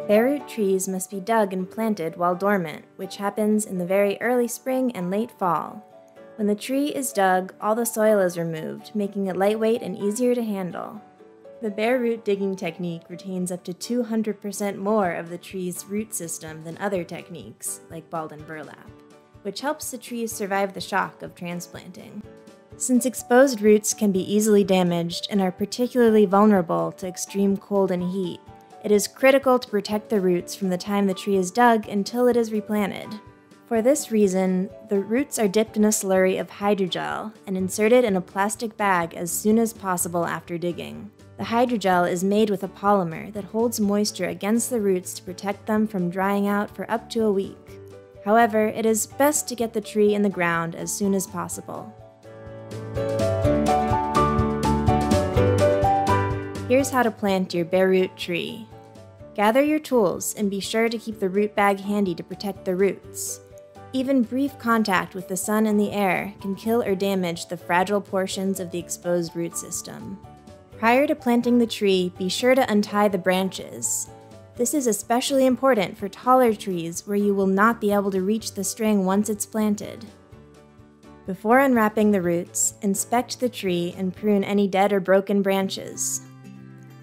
Bare root trees must be dug and planted while dormant, which happens in the very early spring and late fall. When the tree is dug, all the soil is removed, making it lightweight and easier to handle. The bare root digging technique retains up to 200% more of the tree's root system than other techniques, like balled and burlap, which helps the trees survive the shock of transplanting. Since exposed roots can be easily damaged and are particularly vulnerable to extreme cold and heat, it is critical to protect the roots from the time the tree is dug until it is replanted. For this reason, the roots are dipped in a slurry of hydrogel and inserted in a plastic bag as soon as possible after digging. The hydrogel is made with a polymer that holds moisture against the roots to protect them from drying out for up to a week. However, it is best to get the tree in the ground as soon as possible. Here's how to plant your bare root tree. Gather your tools and be sure to keep the root bag handy to protect the roots. Even brief contact with the sun and the air can kill or damage the fragile portions of the exposed root system. Prior to planting the tree, be sure to untie the branches. This is especially important for taller trees where you will not be able to reach the string once it's planted. Before unwrapping the roots, inspect the tree and prune any dead or broken branches.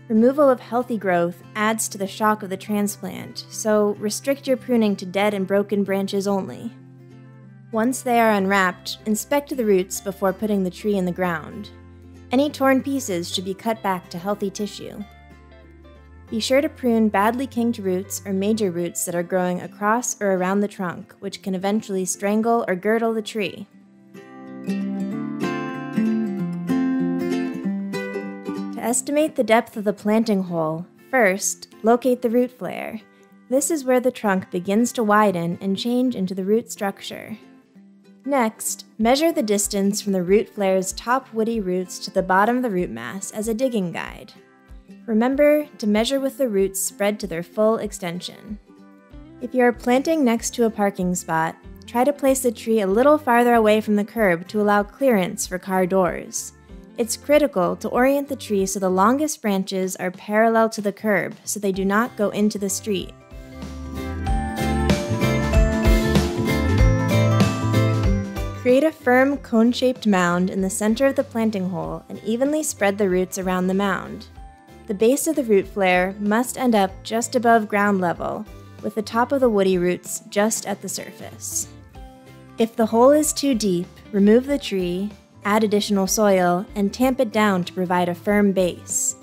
Removal of healthy growth adds to the shock of the transplant, so restrict your pruning to dead and broken branches only. Once they are unwrapped, inspect the roots before putting the tree in the ground. Any torn pieces should be cut back to healthy tissue. Be sure to prune badly kinked roots or major roots that are growing across or around the trunk, which can eventually strangle or girdle the tree. To estimate the depth of the planting hole, first, locate the root flare. This is where the trunk begins to widen and change into the root structure. Next, measure the distance from the root flare's top woody roots to the bottom of the root mass as a digging guide. Remember to measure with the roots spread to their full extension. If you are planting next to a parking spot, try to place the tree a little farther away from the curb to allow clearance for car doors. It's critical to orient the tree so the longest branches are parallel to the curb so they do not go into the street. Create a firm cone-shaped mound in the center of the planting hole and evenly spread the roots around the mound. The base of the root flare must end up just above ground level, with the top of the woody roots just at the surface. If the hole is too deep, remove the tree, add additional soil, and tamp it down to provide a firm base.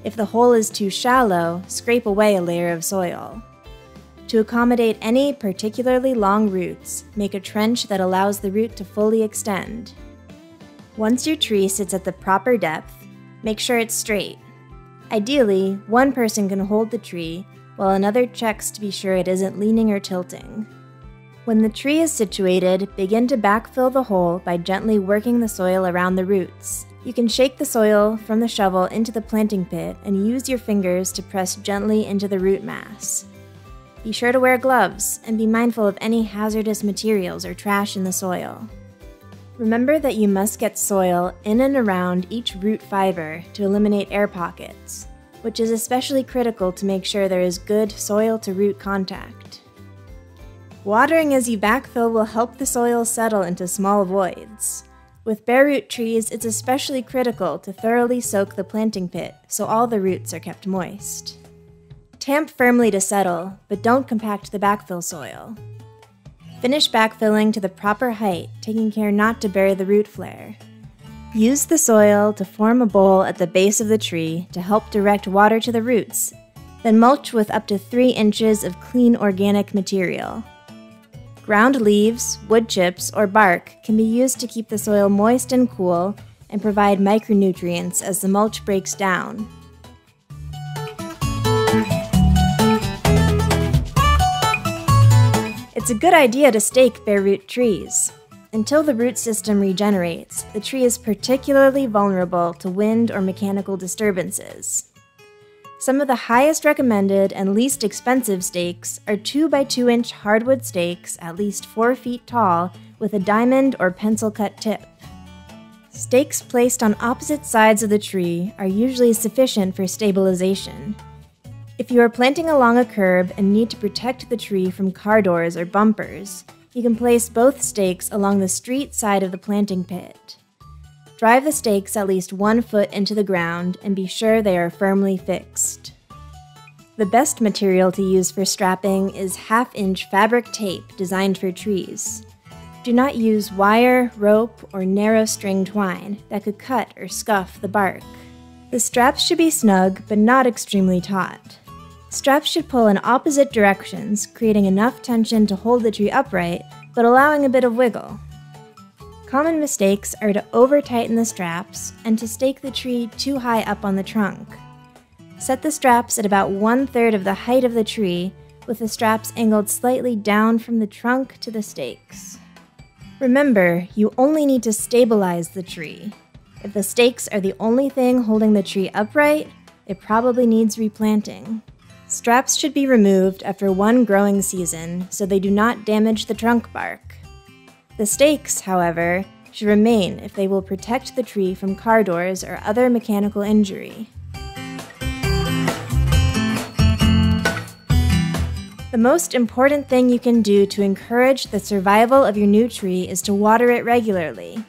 If the hole is too shallow, scrape away a layer of soil. To accommodate any particularly long roots, make a trench that allows the root to fully extend. Once your tree sits at the proper depth, make sure it's straight. Ideally, one person can hold the tree, while another checks to be sure it isn't leaning or tilting. When the tree is situated, begin to backfill the hole by gently working the soil around the roots. You can shake the soil from the shovel into the planting pit and use your fingers to press gently into the root mass. Be sure to wear gloves and be mindful of any hazardous materials or trash in the soil. Remember that you must get soil in and around each root fiber to eliminate air pockets, which is especially critical to make sure there is good soil-to-root contact. Watering as you backfill will help the soil settle into small voids. With bare root trees, it's especially critical to thoroughly soak the planting pit so all the roots are kept moist. Tamp firmly to settle, but don't compact the backfill soil. Finish backfilling to the proper height, taking care not to bury the root flare. Use the soil to form a bowl at the base of the tree to help direct water to the roots, then mulch with up to 3 inches of clean organic material. Ground leaves, wood chips, or bark can be used to keep the soil moist and cool and provide micronutrients as the mulch breaks down. It's a good idea to stake bare root trees. Until the root system regenerates, the tree is particularly vulnerable to wind or mechanical disturbances. Some of the highest recommended and least expensive stakes are 2 by 2 inch hardwood stakes at least 4 feet tall with a diamond or pencil cut tip. Stakes placed on opposite sides of the tree are usually sufficient for stabilization. If you are planting along a curb and need to protect the tree from car doors or bumpers, you can place both stakes along the street side of the planting pit. Drive the stakes at least 1 foot into the ground and be sure they are firmly fixed. The best material to use for strapping is 1/2-inch fabric tape designed for trees. Do not use wire, rope, or narrow string twine that could cut or scuff the bark. The straps should be snug but not extremely taut. Straps should pull in opposite directions, creating enough tension to hold the tree upright, but allowing a bit of wiggle. Common mistakes are to over-tighten the straps and to stake the tree too high up on the trunk. Set the straps at about 1/3 of the height of the tree, with the straps angled slightly down from the trunk to the stakes. Remember, you only need to stabilize the tree. If the stakes are the only thing holding the tree upright, it probably needs replanting. Straps should be removed after 1 growing season so they do not damage the trunk bark. The stakes, however, should remain if they will protect the tree from car doors or other mechanical injury. The most important thing you can do to encourage the survival of your new tree is to water it regularly.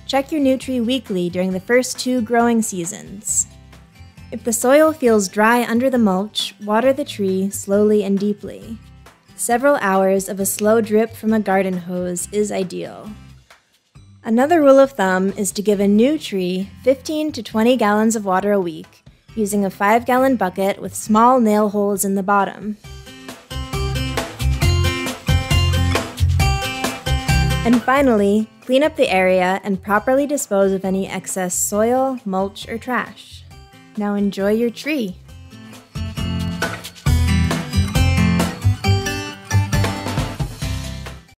Check your new tree weekly during the first 2 growing seasons. If the soil feels dry under the mulch, water the tree slowly and deeply. Several hours of a slow drip from a garden hose is ideal. Another rule of thumb is to give a new tree 15 to 20 gallons of water a week, using a 5-gallon bucket with small nail holes in the bottom. And finally, clean up the area and properly dispose of any excess soil, mulch, or trash. Now enjoy your tree!